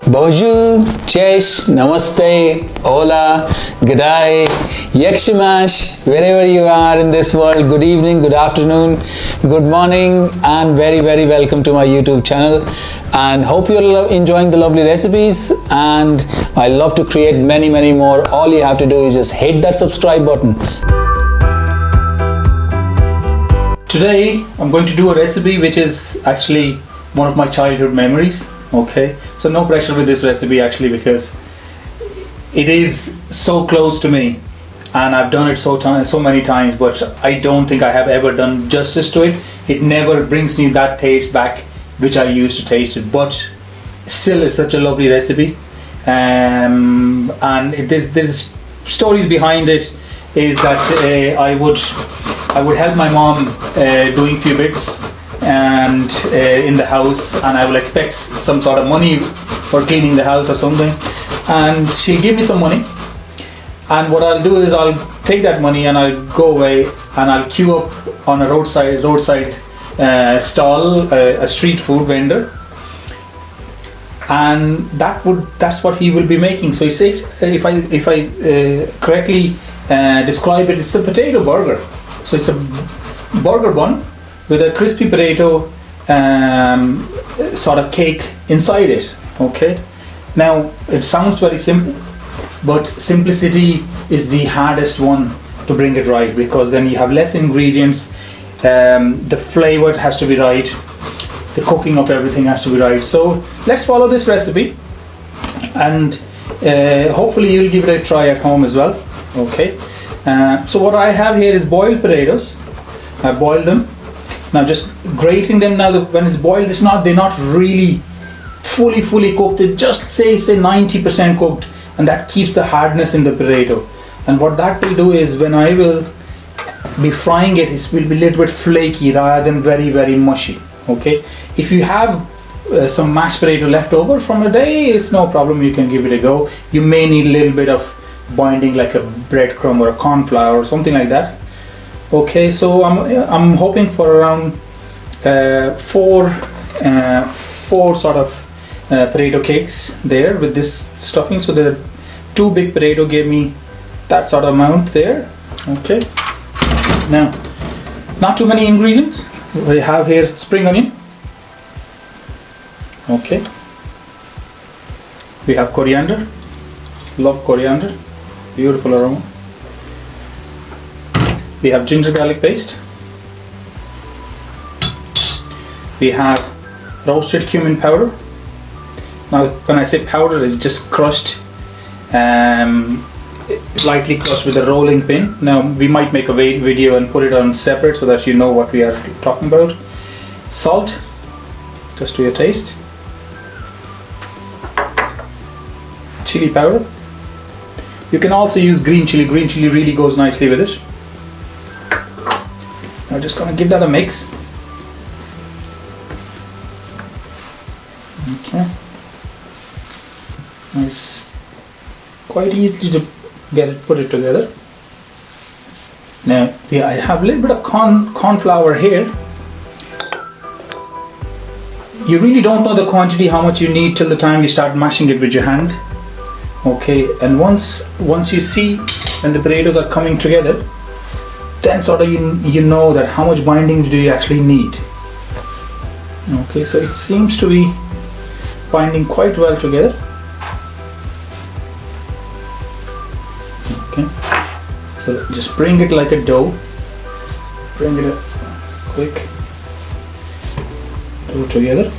Bonjour, Cześć, Namaste, Hola, G'day, Yakshimash, wherever you are in this world, good evening, good afternoon, good morning, and very welcome to my YouTube channel. And hope you're enjoying the lovely recipes, and I love to create many more. All you have to do is just hit that subscribe button. Today I'm going to do a recipe which is actually one of my childhood memories. Okay, so no pressure with this recipe actually, because it is so close to me and I've done it so many times, but I don't think I have ever done justice to it. It never brings me that taste back which I used to taste it, but still it's such a lovely recipe. And there's stories behind it. Is that I would help my mom doing few bits and in the house, and I will expect some sort of money for cleaning the house or something, and she'll give me some money, and what I'll do is I'll take that money and I'll go away and I'll queue up on a roadside stall, a street food vendor, and that's what he will be making. So he says, if I correctly describe it, it's a potato burger. So it's a burger bun with a crispy potato sort of cake inside it. Okay, now it sounds very simple, but simplicity is the hardest one to bring it right, because then you have less ingredients, the flavor has to be right, the cooking of everything has to be right. So let's follow this recipe, and hopefully you'll give it a try at home as well. Okay, so what I have here is boiled potatoes. I boiled them. Now just grating them. Now when it's boiled, they're not really fully cooked. They just say 90% cooked, and that keeps the hardness in the potato. And what that will do is, when I will be frying it, it will be a little bit flaky rather than very mushy. Okay, if you have some mashed potato left over from a day, it's no problem, you can give it a go. You may need a little bit of binding, like a breadcrumb or a corn flour or something like that. Okay, so I'm hoping for around four sort of potato cakes there with this stuffing. So the 2 big potato gave me that sort of amount there. Okay, now not too many ingredients. We have here spring onion. Okay, we have coriander. Love coriander, beautiful aroma. We have ginger garlic paste. We have roasted cumin powder. Now when I say powder, it's just crushed, lightly crushed with a rolling pin. Now we might make a video and put it on separate so that you know what we are talking about. Salt, just to your taste. Chili powder. You can also use green chili. Green chili really goes nicely with it. I'm just going to give that a mix. Okay. It's quite easy to put it together. Now, yeah, I have a little bit of corn flour here. You really don't know the quantity, how much you need, till the time you start mashing it with your hand. Okay, and once you see when the potatoes are coming together, then sort of you know that how much binding do you actually need. Okay, so it seems to be binding quite well together. Okay, so just bring it like a dough. Bring it a quick dough together.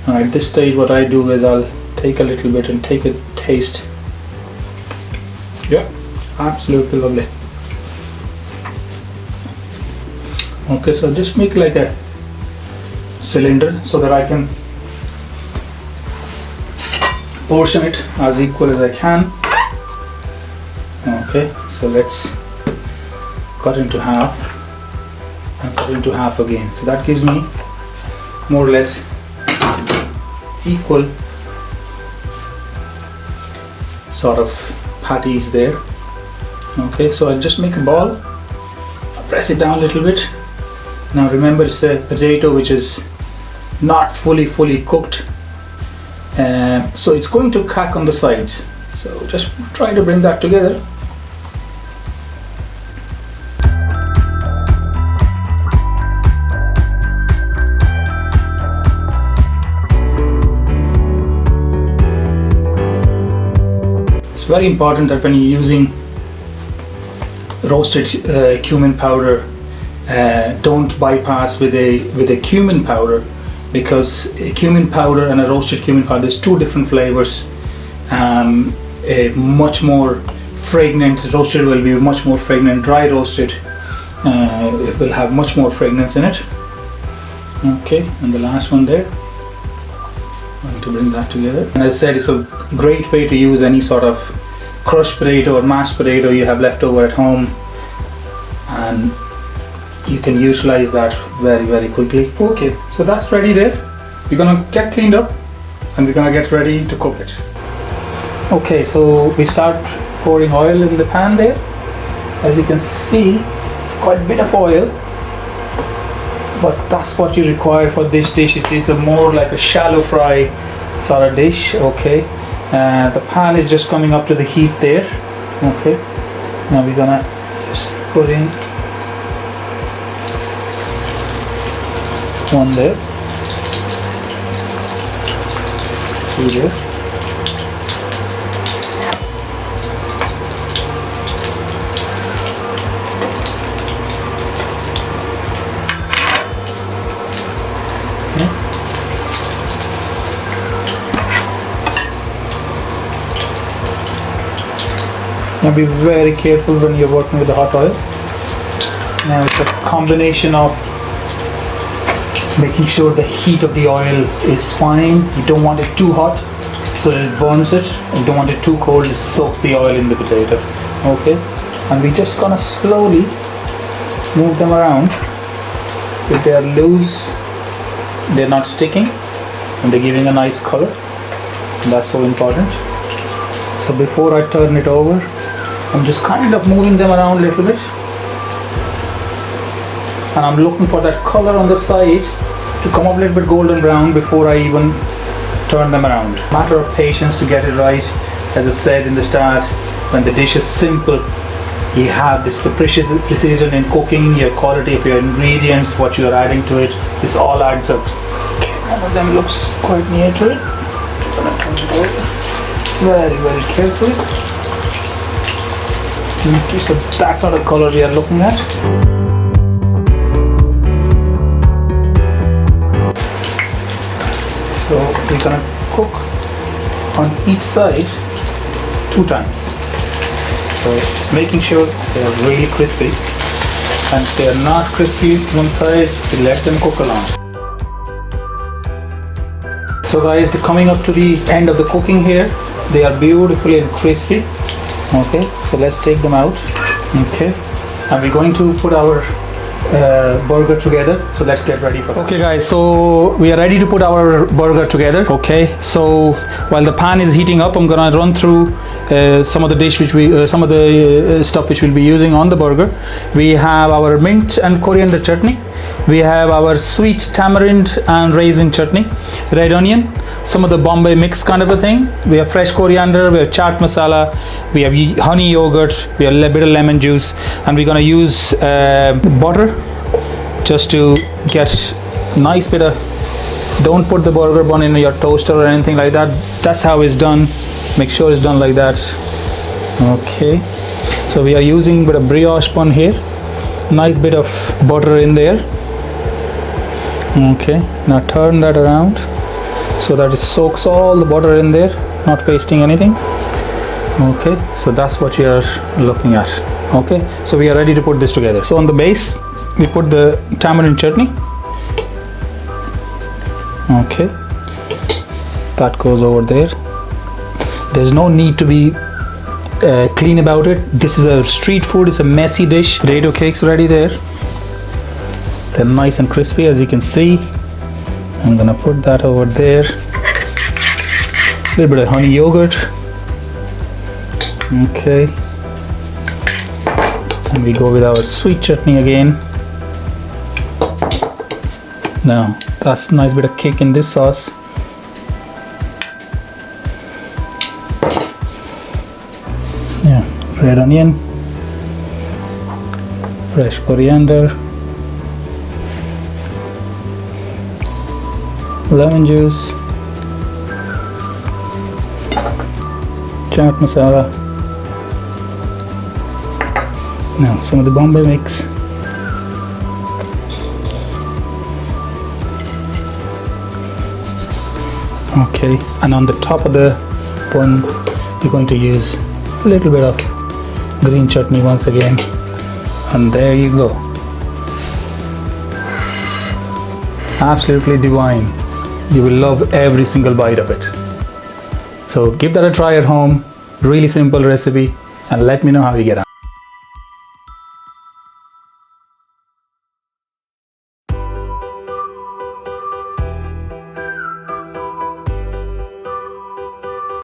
Now at this stage, what I do is I'll take a little bit and take a taste. Yeah, absolutely lovely. Okay, so just make like a cylinder so that I can portion it as equal as I can. Okay, so let's cut into half and cut into half again. So that gives me more or less equal sort of patties there. Okay, so I'll just make a ball, press it down a little bit, Now remember, it's a potato which is not fully cooked, so it's going to crack on the sides. So just try to bring that together. It's very important that when you're using roasted cumin powder, don't bypass with a cumin powder, because a cumin powder and a roasted cumin powder, there's two different flavors. A much more fragrant roasted will be much more fragrant. Dry roasted, it will have much more fragrance in it. Okay, and the last one there. I'm going to bring that together. And as I said, it's a great way to use any sort of crushed potato or mashed potato you have left over at home, and you can utilize that very quickly. Okay, so that's ready there. We're gonna get cleaned up and we're gonna get ready to cook it. Okay, so we start pouring oil in the pan there. As you can see, it's quite a bit of oil, but that's what you require for this dish. It is more like a shallow fry sort of dish. Okay, the pan is just coming up to the heat there. Okay, now we're gonna just put in one there, two there, okay. Now be very careful when you're working with the hot oil. Now it's a combination of making sure the heat of the oil is fine. You don't want it too hot so that it burns it. You don't want it too cold, it soaks the oil in the potato. Okay, and we're just gonna slowly move them around. If they are loose, they're not sticking and they're giving a nice color. That's so important. So before I turn it over, I'm just kind of moving them around a little bit, and I'm looking for that color on the side to come up a little bit golden brown before I even turn them around. Matter of patience to get it right. As I said in the start, when the dish is simple, you have this precision in cooking, your quality of your ingredients, what you are adding to it, this all adds up. Okay, one of them looks quite near to it. I'm gonna turn it over very carefully. Okay, so that's not the color we are looking at. So we're gonna cook on each side 2 times. So making sure they are really crispy, and if they are not crispy one side, we let them cook along. So guys, they're coming up to the end of the cooking here. They are beautifully and crispy. Okay, so let's take them out. Okay, and we're going to put our burger together, so let's get ready for that. Okay guys, so we are ready to put our burger together. Okay, so while the pan is heating up, I'm gonna run through some of the dish which we some of the stuff which we'll be using on the burger. We have our mint and coriander chutney, we have our sweet tamarind and raisin chutney, red onion, some of the Bombay mix kind of a thing. We have fresh coriander, we have chaat masala, we have honey yogurt, we have a bit of lemon juice, and we're gonna use butter just to get nice bit of. Don't put the burger bun in your toaster or anything like that. That's how it's done. Make sure it's done like that. Okay, so we are using a bit of brioche bun here. Nice bit of butter in there. Okay, now turn that around so that it soaks all the butter in there, not wasting anything. Okay, so that's what you are looking at. Okay, so we are ready to put this together. So on the base we put the tamarind chutney. Okay, that goes over there. There's no need to be clean about it. This is a street food, it's a messy dish. Potato cakes ready there. They're nice and crispy, as you can see. I'm gonna put that over there. A little bit of honey yogurt. Okay, and we go with our sweet chutney again. Now that's a nice bit of kick in this sauce. Yeah, red onion, fresh coriander, lemon juice, chaat masala. Now some of the Bombay mix. Okay, and on the top of the bun we're going to use a little bit of green chutney once again, and there you go. Absolutely divine. You will love every single bite of it. So give that a try at home. Really simple recipe, and let me know how you get on.